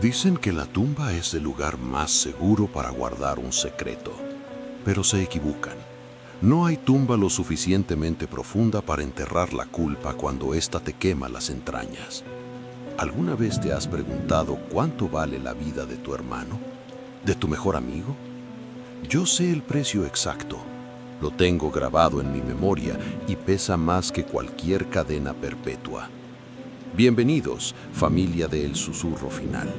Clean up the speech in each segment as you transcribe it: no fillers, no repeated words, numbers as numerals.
Dicen que la tumba es el lugar más seguro para guardar un secreto, pero se equivocan. No hay tumba lo suficientemente profunda para enterrar la culpa cuando ésta te quema las entrañas. ¿Alguna vez te has preguntado cuánto vale la vida de tu hermano? ¿De tu mejor amigo? Yo sé el precio exacto. Lo tengo grabado en mi memoria y pesa más que cualquier cadena perpetua. Bienvenidos, familia de El Susurro Final.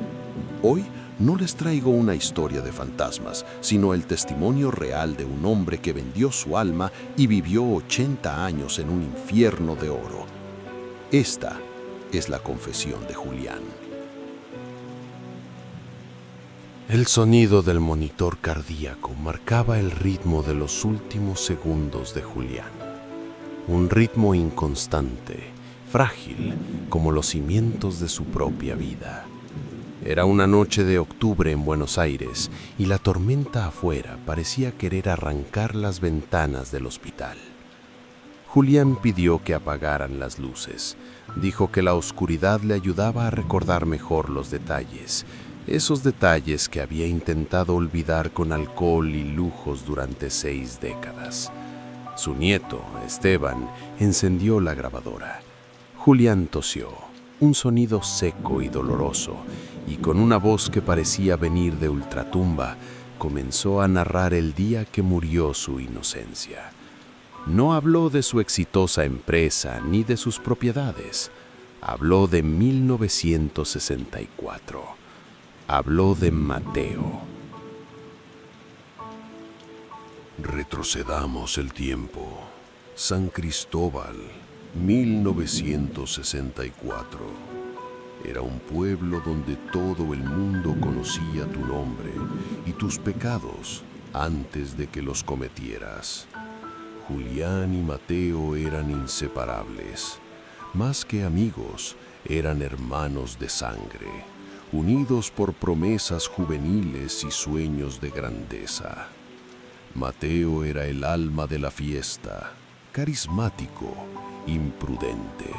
Hoy no les traigo una historia de fantasmas, sino el testimonio real de un hombre que vendió su alma y vivió 80 años en un infierno de oro. Esta es la confesión de Julián. El sonido del monitor cardíaco marcaba el ritmo de los últimos segundos de Julián. Un ritmo inconstante, frágil como los cimientos de su propia vida. Era una noche de octubre en Buenos Aires y la tormenta afuera parecía querer arrancar las ventanas del hospital. Julián pidió que apagaran las luces. Dijo que la oscuridad le ayudaba a recordar mejor los detalles, esos detalles que había intentado olvidar con alcohol y lujos durante 6 décadas. Su nieto, Esteban, encendió la grabadora. Julián tosió, un sonido seco y doloroso, y con una voz que parecía venir de ultratumba, comenzó a narrar el día que murió su inocencia. No habló de su exitosa empresa ni de sus propiedades. Habló de 1964. Habló de Mateo. Retrocedamos el tiempo. San Cristóbal, 1964. Era un pueblo donde todo el mundo conocía tu nombre y tus pecados antes de que los cometieras. Julián y Mateo eran inseparables. Más que amigos, eran hermanos de sangre, unidos por promesas juveniles y sueños de grandeza. Mateo era el alma de la fiesta, carismático, imprudente,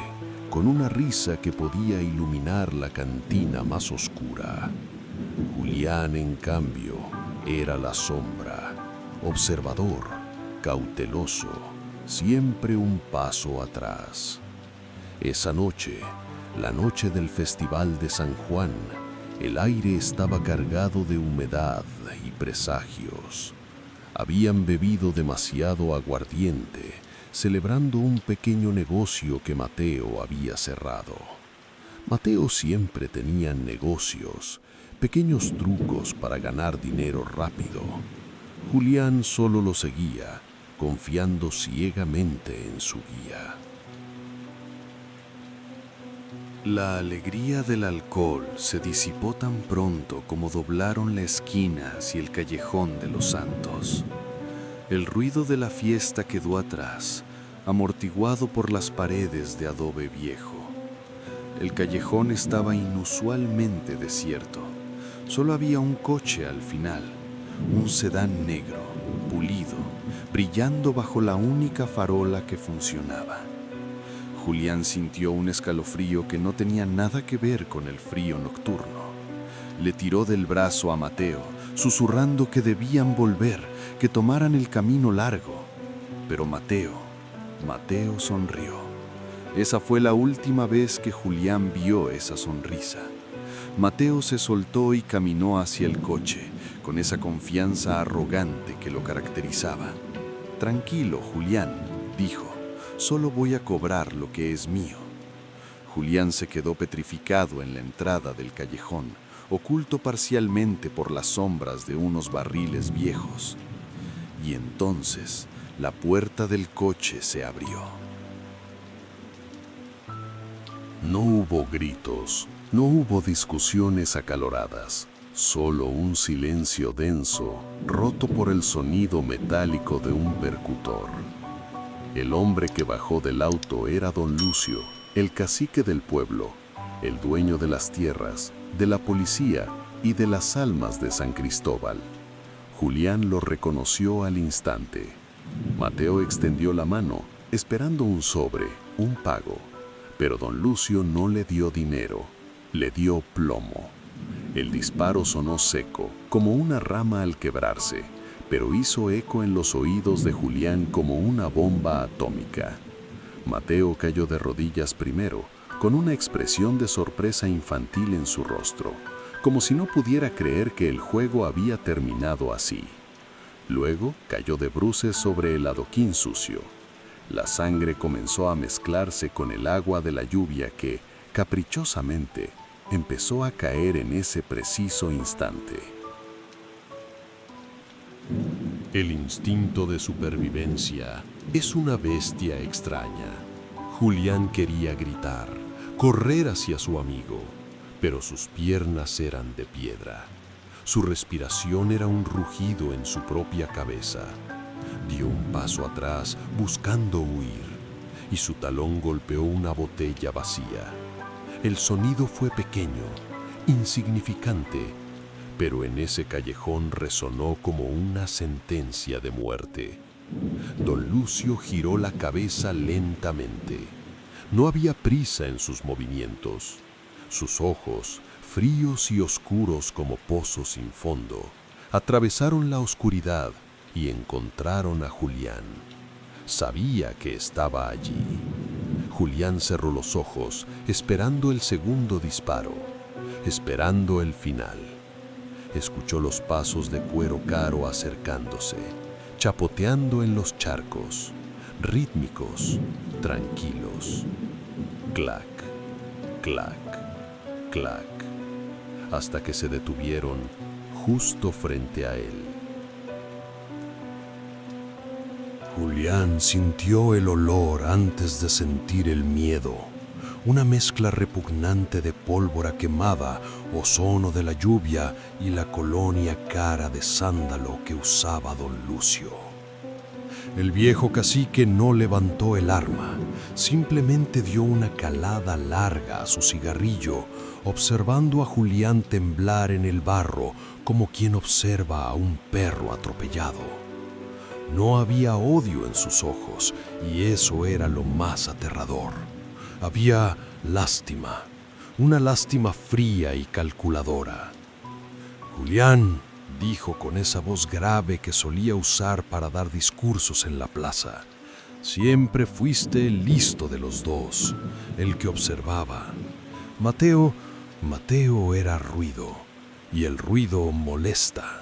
con una risa que podía iluminar la cantina más oscura. Julián, en cambio, era la sombra, observador, cauteloso, siempre un paso atrás. Esa noche, la noche del Festival de San Juan, el aire estaba cargado de humedad y presagios. Habían bebido demasiado aguardiente, celebrando un pequeño negocio que Mateo había cerrado. Mateo siempre tenía negocios, pequeños trucos para ganar dinero rápido. Julián solo lo seguía, confiando ciegamente en su guía. La alegría del alcohol se disipó tan pronto como doblaron la esquina hacia el callejón de los Santos. El ruido de la fiesta quedó atrás, amortiguado por las paredes de adobe viejo. El callejón estaba inusualmente desierto. Solo había un coche al final, un sedán negro, pulido, brillando bajo la única farola que funcionaba. Julián sintió un escalofrío que no tenía nada que ver con el frío nocturno. Le tiró del brazo a Mateo, susurrando que debían volver, que tomaran el camino largo. Pero Mateo sonrió. Esa fue la última vez que Julián vio esa sonrisa. Mateo se soltó y caminó hacia el coche, con esa confianza arrogante que lo caracterizaba. «Tranquilo, Julián», dijo. «Solo voy a cobrar lo que es mío». Julián se quedó petrificado en la entrada del callejón, oculto parcialmente por las sombras de unos barriles viejos. Y entonces la puerta del coche se abrió. No hubo gritos, no hubo discusiones acaloradas, solo un silencio denso, roto por el sonido metálico de un percutor. El hombre que bajó del auto era don Lucio, el cacique del pueblo, el dueño de las tierras, de la policía y de las almas de San Cristóbal. Julián lo reconoció al instante. Mateo extendió la mano, esperando un sobre, un pago. Pero don Lucio no le dio dinero, le dio plomo. El disparo sonó seco, como una rama al quebrarse, pero hizo eco en los oídos de Julián como una bomba atómica. Mateo cayó de rodillas primero, con una expresión de sorpresa infantil en su rostro, como si no pudiera creer que el juego había terminado así. Luego cayó de bruces sobre el adoquín sucio. La sangre comenzó a mezclarse con el agua de la lluvia que, caprichosamente, empezó a caer en ese preciso instante. El instinto de supervivencia es una bestia extraña. Julián quería gritar, correr hacia su amigo, pero sus piernas eran de piedra. Su respiración era un rugido en su propia cabeza. Dio un paso atrás buscando huir, y su talón golpeó una botella vacía. El sonido fue pequeño, insignificante, pero en ese callejón resonó como una sentencia de muerte. Don Lucio giró la cabeza lentamente. No había prisa en sus movimientos. Sus ojos, fríos y oscuros como pozos sin fondo, atravesaron la oscuridad y encontraron a Julián. Sabía que estaba allí. Julián cerró los ojos, esperando el segundo disparo, esperando el final. Escuchó los pasos de Cuero Caro acercándose, chapoteando en los charcos, rítmicos, tranquilos. Clac, clac, clac, hasta que se detuvieron justo frente a él. Julián sintió el olor antes de sentir el miedo, una mezcla repugnante de pólvora quemada, ozono de la lluvia y la colonia cara de sándalo que usaba don Lucio. El viejo cacique no levantó el arma, simplemente dio una calada larga a su cigarrillo, observando a Julián temblar en el barro como quien observa a un perro atropellado. No había odio en sus ojos, y eso era lo más aterrador. Había lástima, una lástima fría y calculadora. Julián, dijo con esa voz grave que solía usar para dar discursos en la plaza, siempre fuiste el listo de los dos, el que observaba. Mateo era ruido, y el ruido molesta.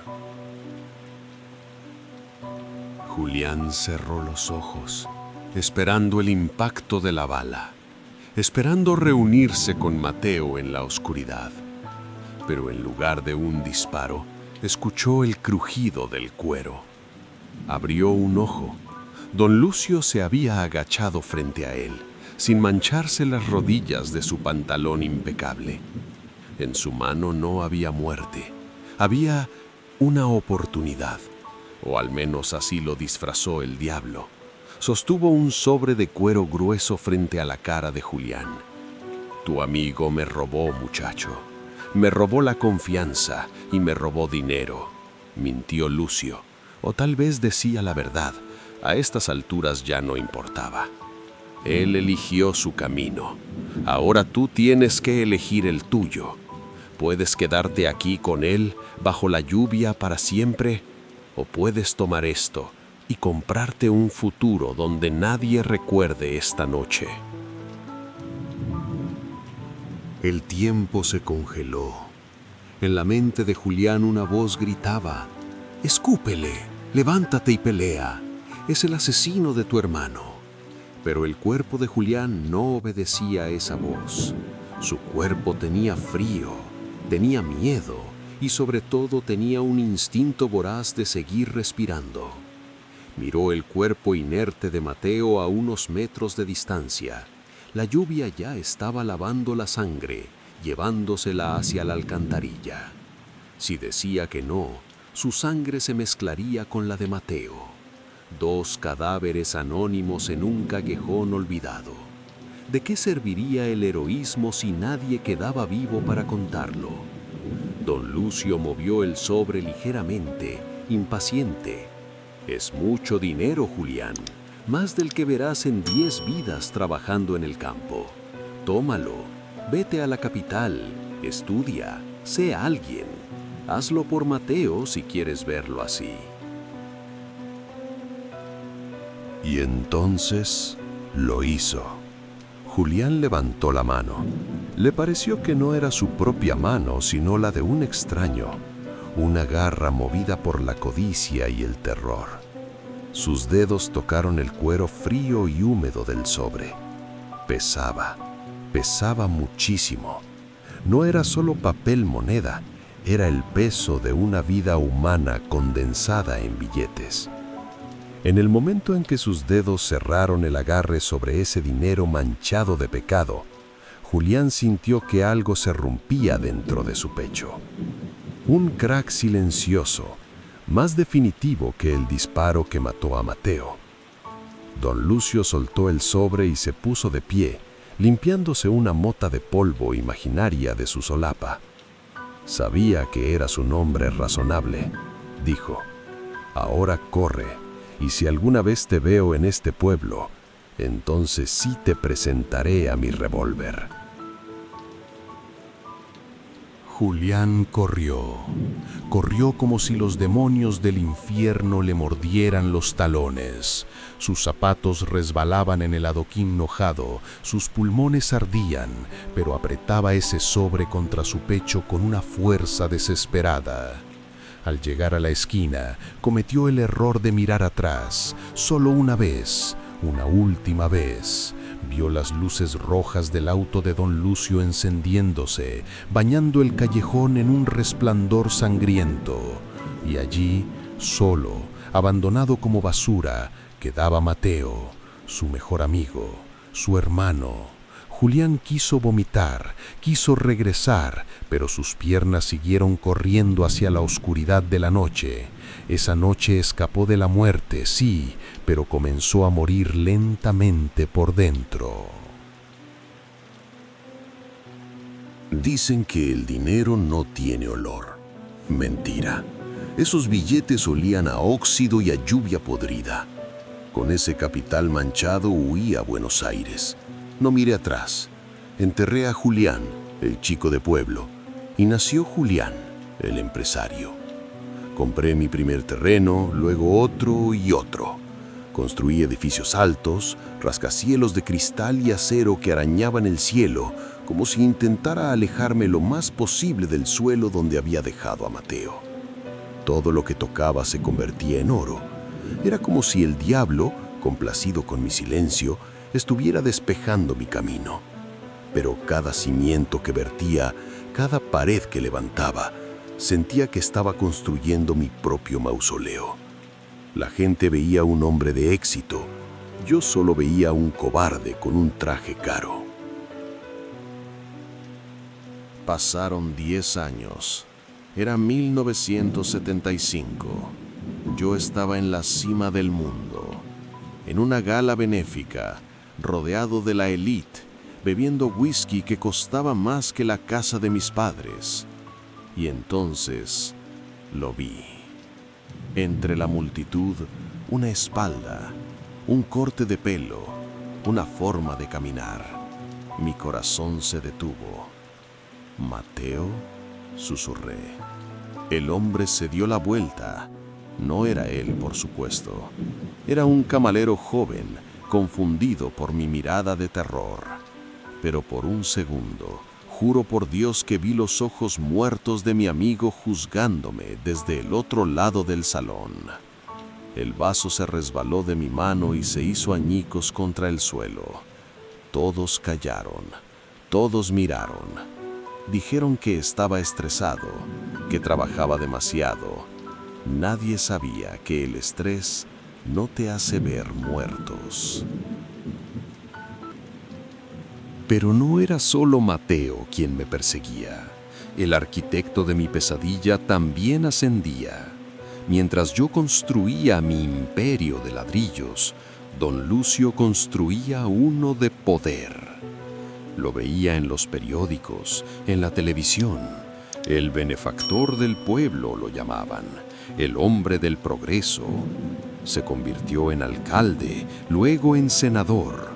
Julián cerró los ojos, esperando el impacto de la bala, esperando reunirse con Mateo en la oscuridad. Pero en lugar de un disparo, escuchó el crujido del cuero. Abrió un ojo. Don Lucio se había agachado frente a él, sin mancharse las rodillas de su pantalón impecable. En su mano no había muerte, había una oportunidad. O al menos así lo disfrazó el diablo. Sostuvo un sobre de cuero grueso frente a la cara de Julián. Tu amigo me robó, muchacho. Me robó la confianza y me robó dinero. Mintió Lucio, o tal vez decía la verdad. A estas alturas ya no importaba. Él eligió su camino. Ahora tú tienes que elegir el tuyo. Puedes quedarte aquí con él, bajo la lluvia para siempre, o puedes tomar esto y comprarte un futuro donde nadie recuerde esta noche. El tiempo se congeló. En la mente de Julián una voz gritaba: «Escúpele, levántate y pelea. Es el asesino de tu hermano». Pero el cuerpo de Julián no obedecía a esa voz. Su cuerpo tenía frío, tenía miedo, y sobre todo tenía un instinto voraz de seguir respirando. Miró el cuerpo inerte de Mateo a unos metros de distancia. La lluvia ya estaba lavando la sangre, llevándosela hacia la alcantarilla. Si decía que no, su sangre se mezclaría con la de Mateo. Dos cadáveres anónimos en un callejón olvidado. ¿De qué serviría el heroísmo si nadie quedaba vivo para contarlo? Don Lucio movió el sobre ligeramente, impaciente. Es mucho dinero, Julián, más del que verás en 10 vidas trabajando en el campo. Tómalo, vete a la capital, estudia, Sé alguien. Hazlo por Mateo si quieres verlo así. Y entonces lo hizo. Julián levantó la mano. Le pareció que no era su propia mano, sino la de un extraño, una garra movida por la codicia y el terror. Sus dedos tocaron el cuero frío y húmedo del sobre. Pesaba muchísimo. No era solo papel moneda, era el peso de una vida humana condensada en billetes. En el momento en que sus dedos cerraron el agarre sobre ese dinero manchado de pecado, Julián sintió que algo se rompía dentro de su pecho. Un crack silencioso, más definitivo que el disparo que mató a Mateo. Don Lucio soltó el sobre y se puso de pie, limpiándose una mota de polvo imaginaria de su solapa. Sabía que era su nombre razonable. Dijo: «Ahora corre, y si alguna vez te veo en este pueblo, entonces sí te presentaré a mi revólver». Julián corrió como si los demonios del infierno le mordieran los talones. Sus zapatos resbalaban en el adoquín mojado, sus pulmones ardían, pero apretaba ese sobre contra su pecho con una fuerza desesperada. Al llegar a la esquina, cometió el error de mirar atrás, solo una vez, una última vez. Vio las luces rojas del auto de don Lucio encendiéndose, bañando el callejón en un resplandor sangriento. Y allí, solo, abandonado como basura, quedaba Mateo, su mejor amigo, su hermano. Julián quiso vomitar, quiso regresar, pero sus piernas siguieron corriendo hacia la oscuridad de la noche. Esa noche escapó de la muerte, sí, pero comenzó a morir lentamente por dentro. Dicen que el dinero no tiene olor. Mentira. Esos billetes olían a óxido y a lluvia podrida. Con ese capital manchado huí a Buenos Aires. No miré atrás. Enterré a Julián, el chico de pueblo, y nació Julián, el empresario. Compré mi primer terreno, luego otro y otro. Construí edificios altos, rascacielos de cristal y acero que arañaban el cielo, como si intentara alejarme lo más posible del suelo donde había dejado a Mateo. Todo lo que tocaba se convertía en oro. Era como si el diablo, complacido con mi silencio, estuviera despejando mi camino. Pero cada cimiento que vertía, cada pared que levantaba, sentía que estaba construyendo mi propio mausoleo. La gente veía un hombre de éxito. Yo solo veía un cobarde con un traje caro. Pasaron 10 años. Era 1975. Yo estaba en la cima del mundo, en una gala benéfica, rodeado de la élite, bebiendo whisky que costaba más que la casa de mis padres. Y entonces lo vi. Entre la multitud, una espalda, un corte de pelo, una forma de caminar. Mi corazón se detuvo. «Mateo», susurré. El hombre se dio la vuelta. No era él, por supuesto. Era un camarero joven, confundido por mi mirada de terror. Pero por un segundo, juro por Dios que vi los ojos muertos de mi amigo juzgándome desde el otro lado del salón. El vaso se resbaló de mi mano y se hizo añicos contra el suelo. Todos callaron, todos miraron. Dijeron que estaba estresado, que trabajaba demasiado. Nadie sabía que el estrés no te hace ver muertos. Pero no era solo Mateo quien me perseguía. El arquitecto de mi pesadilla también ascendía. Mientras yo construía mi imperio de ladrillos, don Lucio construía uno de poder. Lo veía en los periódicos, en la televisión. El benefactor del pueblo lo llamaban, el hombre del progreso. Se convirtió en alcalde, luego en senador.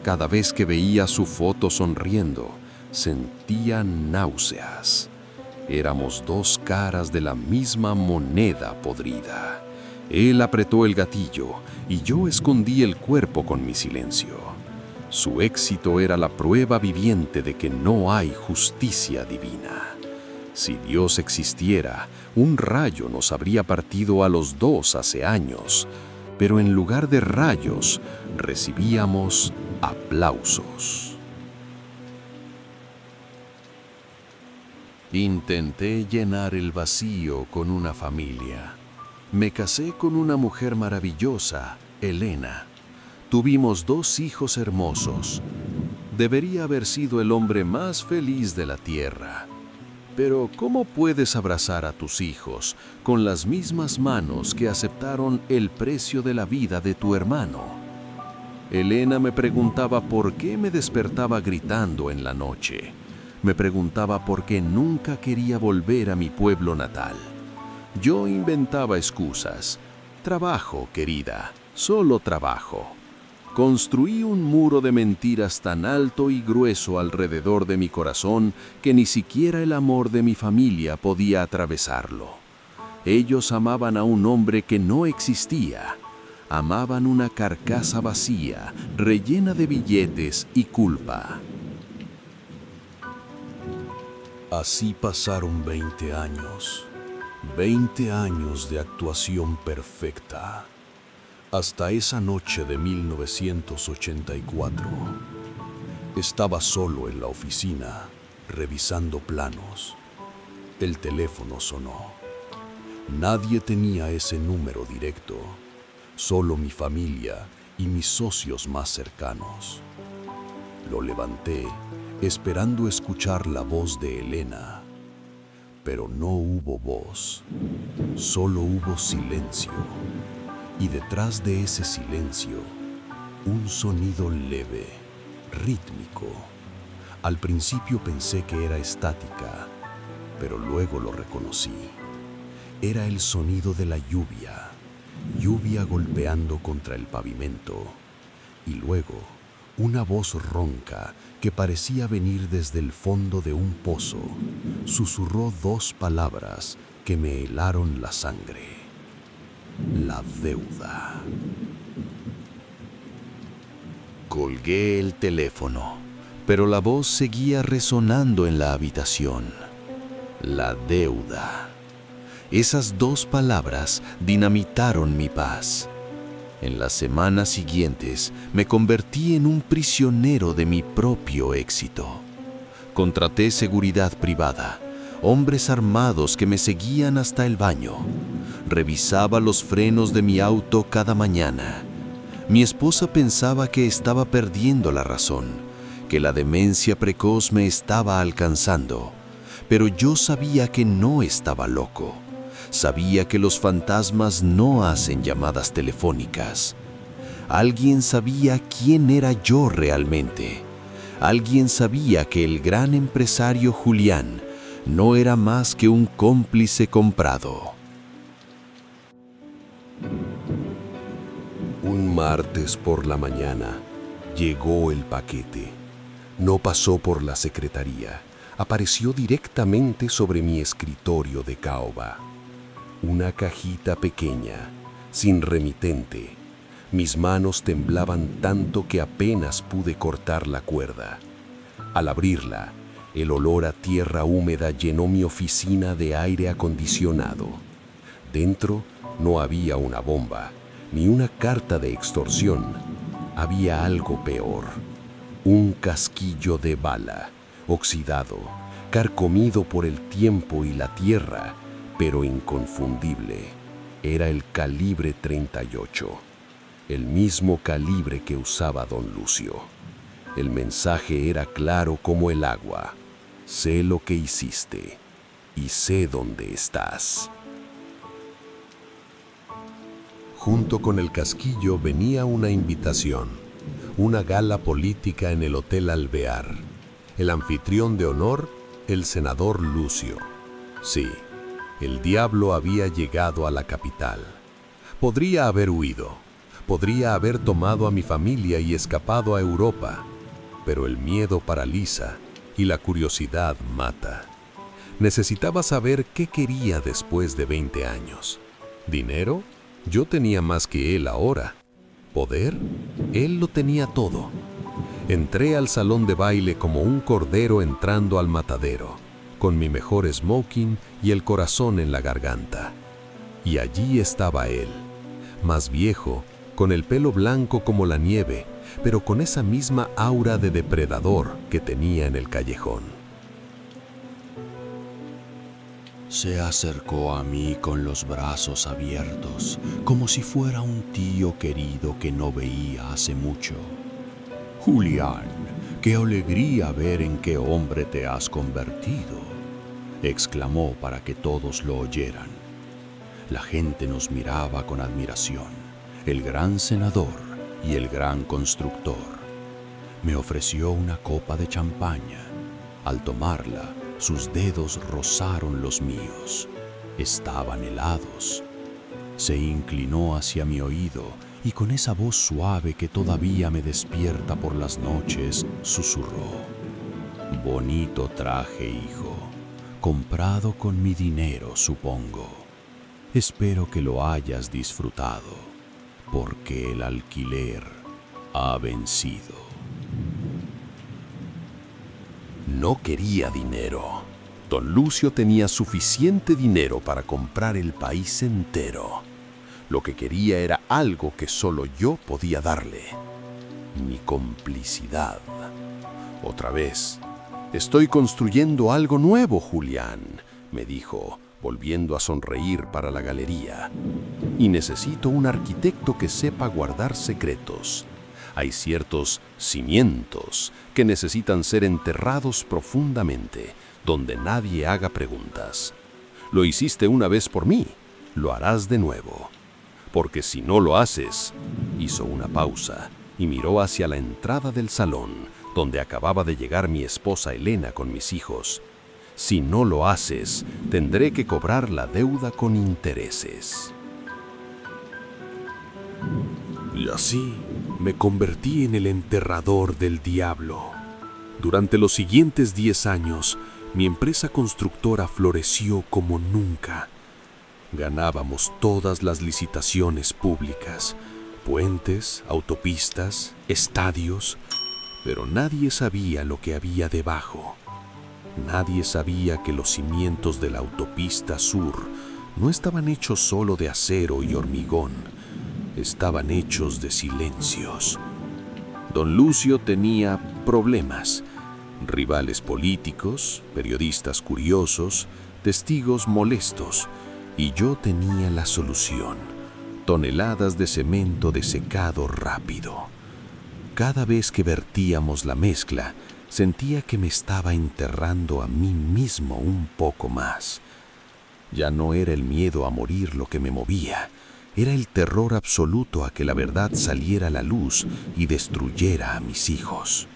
Cada vez que veía su foto sonriendo, sentía náuseas. Éramos dos caras de la misma moneda podrida. Él apretó el gatillo y yo escondí el cuerpo con mi silencio. Su éxito era la prueba viviente de que no hay justicia divina. Si Dios existiera, un rayo nos habría partido a los dos hace años, pero en lugar de rayos, recibíamos aplausos. Intenté llenar el vacío con una familia. Me casé con una mujer maravillosa, Elena. Tuvimos 2 hijos hermosos. Debería haber sido el hombre más feliz de la tierra. Pero ¿cómo puedes abrazar a tus hijos con las mismas manos que aceptaron el precio de la vida de tu hermano? Elena me preguntaba por qué me despertaba gritando en la noche. Me preguntaba por qué nunca quería volver a mi pueblo natal. Yo inventaba excusas. Trabajo, querida, solo trabajo. Construí un muro de mentiras tan alto y grueso alrededor de mi corazón que ni siquiera el amor de mi familia podía atravesarlo. Ellos amaban a un hombre que no existía. Amaban una carcasa vacía, rellena de billetes y culpa. Así pasaron 20 años. 20 años de actuación perfecta. Hasta esa noche de 1984. Estaba solo en la oficina, revisando planos. El teléfono sonó. Nadie tenía ese número directo, solo mi familia y mis socios más cercanos. Lo levanté, esperando escuchar la voz de Elena. Pero no hubo voz, solo hubo silencio. Y detrás de ese silencio, un sonido leve, rítmico. Al principio pensé que era estática, pero luego lo reconocí. Era el sonido de la lluvia, lluvia golpeando contra el pavimento. Y luego, una voz ronca que parecía venir desde el fondo de un pozo, susurró 2 palabras que me helaron la sangre. La deuda. Colgué el teléfono, pero la voz seguía resonando en la habitación. La deuda. Esas 2 palabras dinamitaron mi paz. En las semanas siguientes me convertí en un prisionero de mi propio éxito. Contraté seguridad privada, hombres armados que me seguían hasta el baño. Revisaba los frenos de mi auto cada mañana. Mi esposa pensaba que estaba perdiendo la razón, que la demencia precoz me estaba alcanzando, pero yo sabía que no estaba loco. Sabía que los fantasmas no hacen llamadas telefónicas. Alguien sabía quién era yo realmente. Alguien sabía que el gran empresario Julián no era más que un cómplice comprado. Un martes por la mañana llegó el paquete. No pasó por la secretaría. Apareció directamente sobre mi escritorio de caoba. Una cajita pequeña, sin remitente. Mis manos temblaban tanto que apenas pude cortar la cuerda. Al abrirla, el olor a tierra húmeda llenó mi oficina de aire acondicionado. Dentro no había una bomba, ni una carta de extorsión. Había algo peor. Un casquillo de bala, oxidado, carcomido por el tiempo y la tierra, pero inconfundible. Era el calibre 38, el mismo calibre que usaba don Lucio. El mensaje era claro como el agua. Sé lo que hiciste y sé dónde estás. Junto con el casquillo venía una invitación, una gala política en el Hotel Alvear. El anfitrión de honor, el senador Lucio. Sí, el diablo había llegado a la capital. Podría haber huido, podría haber tomado a mi familia y escapado a Europa, pero el miedo paraliza y la curiosidad mata. Necesitaba saber qué quería después de 20 años. ¿Dinero? Yo tenía más que él ahora. ¿Poder? Él lo tenía todo. Entré al salón de baile como un cordero entrando al matadero, con mi mejor smoking y el corazón en la garganta. Y allí estaba él, más viejo, con el pelo blanco como la nieve, pero con esa misma aura de depredador que tenía en el callejón. Se acercó a mí con los brazos abiertos, como si fuera un tío querido que no veía hace mucho. «Julián, qué alegría ver en qué hombre te has convertido», exclamó para que todos lo oyeran. La gente nos miraba con admiración, el gran senador y el gran constructor. Me ofreció una copa de champaña. Al tomarla, sus dedos rozaron los míos. Estaban helados. Se inclinó hacia mi oído y con esa voz suave que todavía me despierta por las noches, susurró: «Bonito traje, hijo. Comprado con mi dinero, supongo. Espero que lo hayas disfrutado, porque el alquiler ha vencido». No quería dinero. Don Lucio tenía suficiente dinero para comprar el país entero. Lo que quería era algo que solo yo podía darle: mi complicidad. Otra vez: «Estoy construyendo algo nuevo, Julián», me dijo, volviendo a sonreír para la galería. «Y necesito un arquitecto que sepa guardar secretos. Hay ciertos cimientos que necesitan ser enterrados profundamente, donde nadie haga preguntas. Lo hiciste una vez por mí, lo harás de nuevo. Porque si no lo haces», hizo una pausa y miró hacia la entrada del salón, donde acababa de llegar mi esposa Elena con mis hijos. «Si no lo haces, tendré que cobrar la deuda con intereses». Y así me convertí en el enterrador del diablo. Durante los siguientes 10 años, mi empresa constructora floreció como nunca. Ganábamos todas las licitaciones públicas, puentes, autopistas, estadios, pero nadie sabía lo que había debajo. Nadie sabía que los cimientos de la autopista sur no estaban hechos solo de acero y hormigón, estaban hechos de silencios. Don Lucio tenía problemas: rivales políticos, periodistas curiosos, testigos molestos, y yo tenía la solución: toneladas de cemento desecado rápido. Cada vez que vertíamos la mezcla, sentía que me estaba enterrando a mí mismo un poco más. Ya no era el miedo a morir lo que me movía, era el terror absoluto a que la verdad saliera a la luz y destruyera a mis hijos.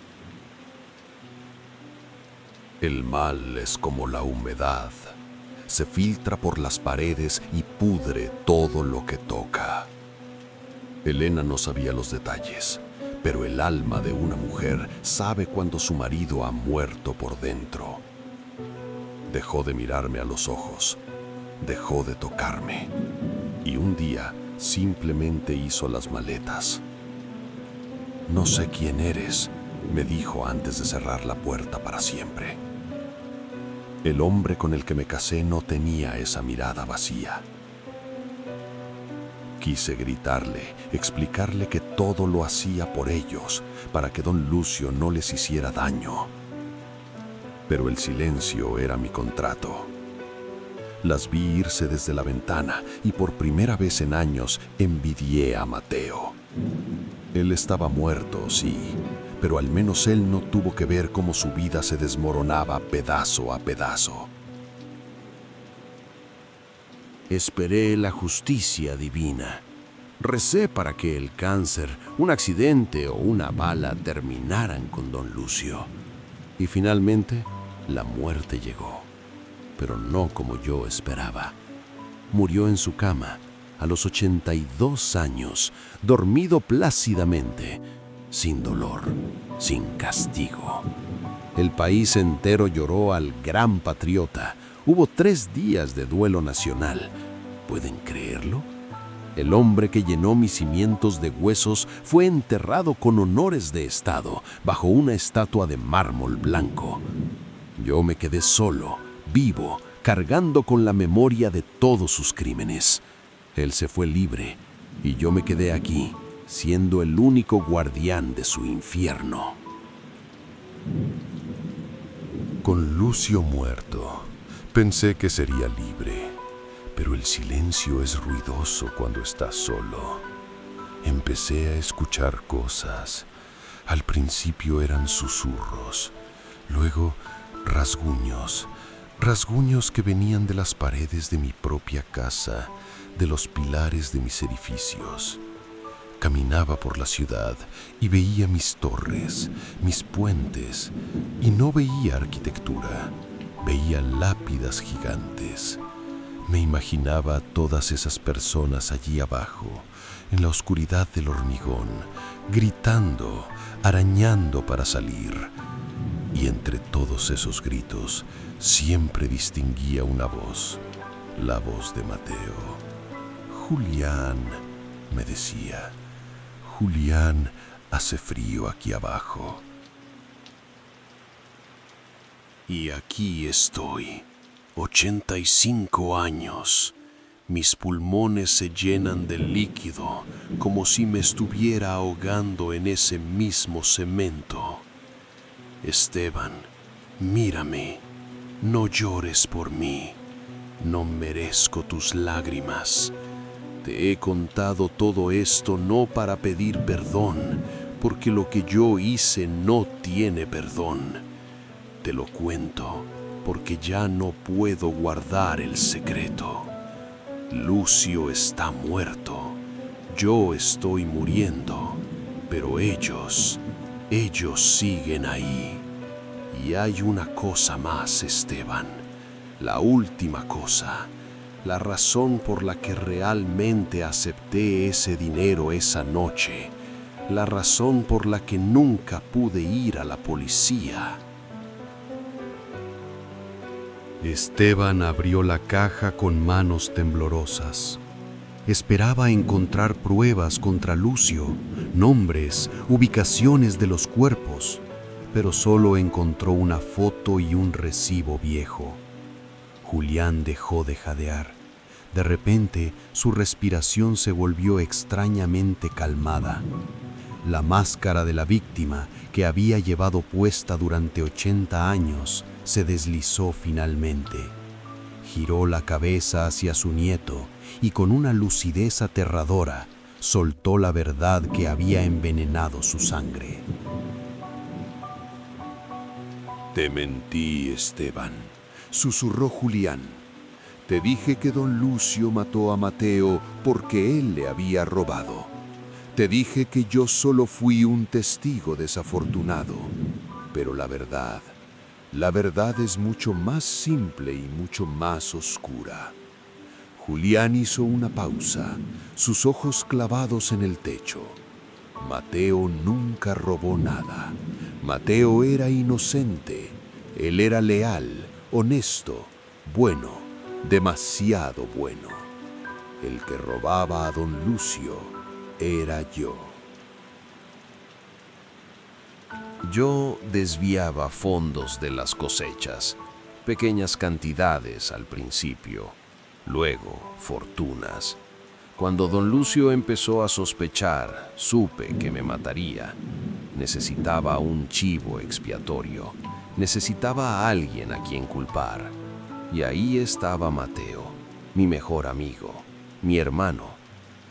El mal es como la humedad. Se filtra por las paredes y pudre todo lo que toca. Elena no sabía los detalles, pero el alma de una mujer sabe cuando su marido ha muerto por dentro. Dejó de mirarme a los ojos, dejó de tocarme, y un día simplemente hizo las maletas. «No sé quién eres», me dijo antes de cerrar la puerta para siempre. El hombre con el que me casé no tenía esa mirada vacía. Quise gritarle, explicarle que todo lo hacía por ellos, para que don Lucio no les hiciera daño. Pero el silencio era mi contrato. Las vi irse desde la ventana y por primera vez en años envidié a Mateo. Él estaba muerto, sí, pero al menos él no tuvo que ver cómo su vida se desmoronaba pedazo a pedazo. Esperé la justicia divina. Recé para que el cáncer, un accidente o una bala terminaran con don Lucio. Y finalmente, la muerte llegó, pero no como yo esperaba. Murió en su cama, a los 82 años, dormido plácidamente, sin dolor, sin castigo. El país entero lloró al gran patriota, Hubo 3 días de duelo nacional. ¿Pueden creerlo? El hombre que llenó mis cimientos de huesos fue enterrado con honores de estado bajo una estatua de mármol blanco. Yo me quedé solo, vivo, cargando con la memoria de todos sus crímenes. Él se fue libre y yo me quedé aquí, siendo el único guardián de su infierno. Con Lucio muerto, pensé que sería libre, pero el silencio es ruidoso cuando estás solo. Empecé a escuchar cosas. Al principio eran susurros, luego rasguños que venían de las paredes de mi propia casa, de los pilares de mis edificios. Caminaba por la ciudad y veía mis torres, mis puentes, y no veía arquitectura, veía lápidas gigantes. Me imaginaba a todas esas personas allí abajo, en la oscuridad del hormigón, gritando, arañando para salir. Y entre todos esos gritos siempre distinguía una voz, la voz de Mateo. Julián, me decía, Julián, hace frío aquí abajo. Y aquí estoy, 85 años. Mis pulmones se llenan de líquido, como si me estuviera ahogando en ese mismo cemento. Esteban, mírame, no llores por mí, no merezco tus lágrimas. Te he contado todo esto no para pedir perdón, porque lo que yo hice no tiene perdón. Te lo cuento porque ya no puedo guardar el secreto. Lucio está muerto, yo estoy muriendo, pero ellos siguen ahí. Y hay una cosa más, Esteban, la última cosa. La razón por la que realmente acepté ese dinero esa noche, la razón por la que nunca pude ir a la policía. Esteban abrió la caja con manos temblorosas. Esperaba encontrar pruebas contra Lucio, nombres, ubicaciones de los cuerpos, pero solo encontró una foto y un recibo viejo. Julián dejó de jadear. De repente, su respiración se volvió extrañamente calmada. La máscara de la víctima, que había llevado puesta durante 80 años, se deslizó finalmente. Giró la cabeza hacia su nieto y con una lucidez aterradora, soltó la verdad que había envenenado su sangre. Te mentí, Esteban, susurró Julián. Te dije que don Lucio mató a Mateo porque él le había robado. Te dije que yo solo fui un testigo desafortunado. Pero la verdad es mucho más simple y mucho más oscura. Julián hizo una pausa, sus ojos clavados en el techo. Mateo nunca robó nada. Mateo era inocente. Él era leal, honesto, bueno, demasiado bueno. El que robaba a don Lucio era yo. Yo desviaba fondos de las cosechas, pequeñas cantidades al principio, luego fortunas. Cuando don Lucio empezó a sospechar, supe que me mataría. Necesitaba un chivo expiatorio, necesitaba a alguien a quien culpar. Y ahí estaba Mateo, mi mejor amigo, mi hermano.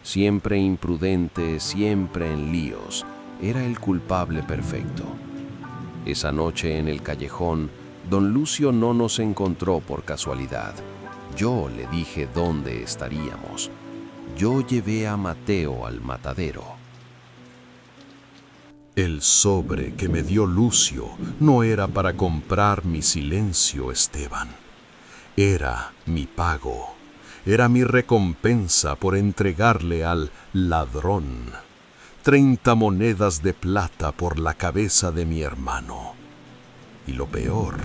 Siempre imprudente, siempre en líos, era el culpable perfecto. Esa noche en el callejón, don Lucio no nos encontró por casualidad. Yo le dije dónde estaríamos. Yo llevé a Mateo al matadero. El sobre que me dio Lucio no era para comprar mi silencio, Esteban. Era mi pago. Era mi recompensa por entregarle al ladrón 30 monedas de plata por la cabeza de mi hermano. Y lo peor,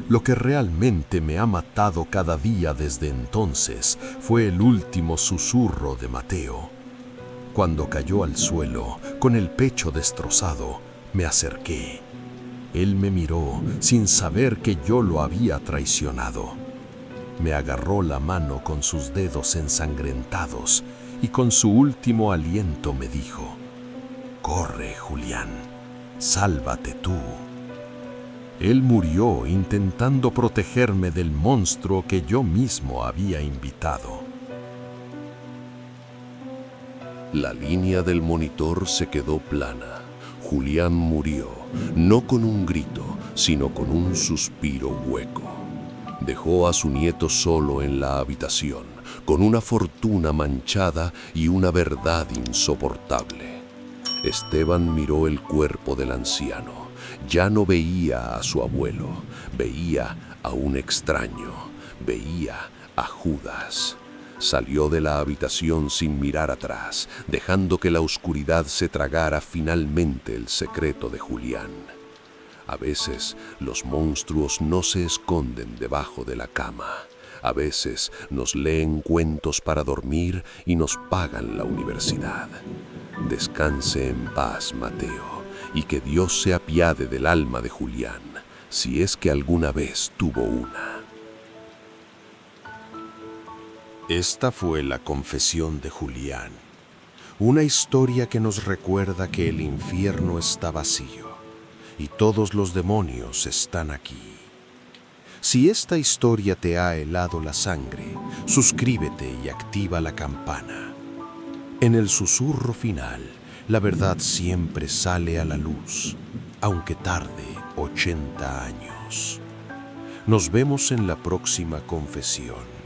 lo que realmente me ha matado cada día desde entonces, fue el último susurro de Mateo. Cuando cayó al suelo, con el pecho destrozado, me acerqué. Él me miró sin saber que yo lo había traicionado. Me agarró la mano con sus dedos ensangrentados y con su último aliento me dijo: «Corre, Julián, sálvate tú». Él murió intentando protegerme del monstruo que yo mismo había invitado. La línea del monitor se quedó plana. Julián murió, no con un grito, sino con un suspiro hueco. Dejó a su nieto solo en la habitación, con una fortuna manchada y una verdad insoportable. Esteban miró el cuerpo del anciano. Ya no veía a su abuelo, veía a un extraño, veía a Judas. Salió de la habitación sin mirar atrás, dejando que la oscuridad se tragara finalmente el secreto de Julián. A veces los monstruos no se esconden debajo de la cama. A veces nos leen cuentos para dormir y nos pagan la universidad. Descanse en paz, Mateo, y que Dios se apiade del alma de Julián, si es que alguna vez tuvo una. Esta fue la confesión de Julián, una historia que nos recuerda que el infierno está vacío y todos los demonios están aquí. Si esta historia te ha helado la sangre, suscríbete y activa la campana. En el susurro final, la verdad siempre sale a la luz, aunque tarde 80 años. Nos vemos en la próxima confesión.